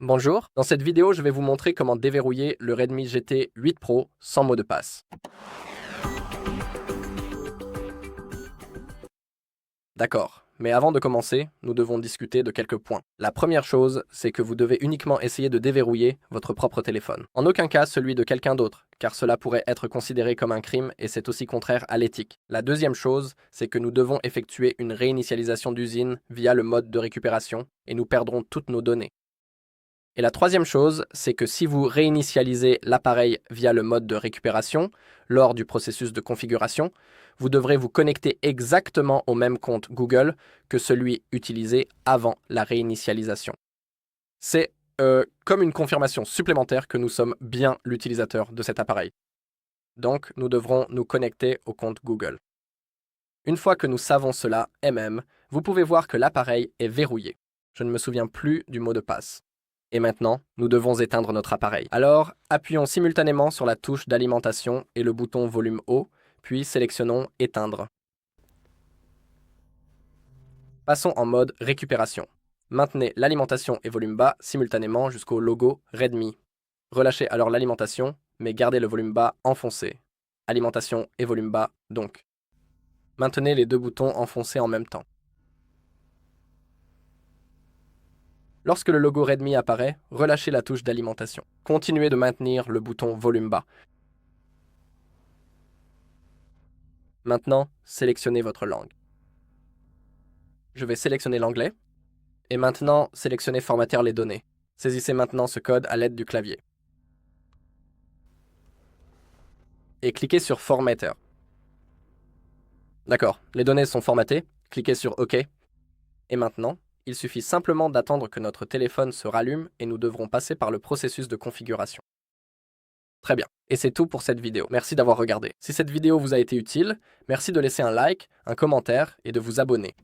Bonjour, dans cette vidéo, je vais vous montrer comment déverrouiller le Redmi GT 8 Pro sans mot de passe. D'accord, mais avant de commencer, nous devons discuter de quelques points. La première chose, c'est que vous devez uniquement essayer de déverrouiller votre propre téléphone. En aucun cas celui de quelqu'un d'autre, car cela pourrait être considéré comme un crime et c'est aussi contraire à l'éthique. La deuxième chose, c'est que nous devons effectuer une réinitialisation d'usine via le mode de récupération et nous perdrons toutes nos données. Et la troisième chose, c'est que si vous réinitialisez l'appareil via le mode de récupération, lors du processus de configuration, vous devrez vous connecter exactement au même compte Google que celui utilisé avant la réinitialisation. C'est comme une confirmation supplémentaire que nous sommes bien l'utilisateur de cet appareil. Donc, nous devrons nous connecter au compte Google. Une fois que nous savons cela, vous pouvez voir que l'appareil est verrouillé. Je ne me souviens plus du mot de passe. Et maintenant, nous devons éteindre notre appareil. Alors, appuyons simultanément sur la touche d'alimentation et le bouton volume haut, puis sélectionnons Éteindre. Passons en mode récupération. Maintenez l'alimentation et volume bas simultanément jusqu'au logo Redmi. Relâchez alors l'alimentation, mais gardez le volume bas enfoncé. Alimentation et volume bas donc. Maintenez les deux boutons enfoncés en même temps. Lorsque le logo Redmi apparaît, relâchez la touche d'alimentation. Continuez de maintenir le bouton volume bas. Maintenant, sélectionnez votre langue. Je vais sélectionner l'anglais. Et maintenant, sélectionnez Formater les données. Saisissez maintenant ce code à l'aide du clavier. Et cliquez sur Formatter. D'accord, les données sont formatées. Cliquez sur OK. Et maintenant, il suffit simplement d'attendre que notre téléphone se rallume et nous devrons passer par le processus de configuration. Très bien, et c'est tout pour cette vidéo. Merci d'avoir regardé. Si cette vidéo vous a été utile, merci de laisser un like, un commentaire et de vous abonner.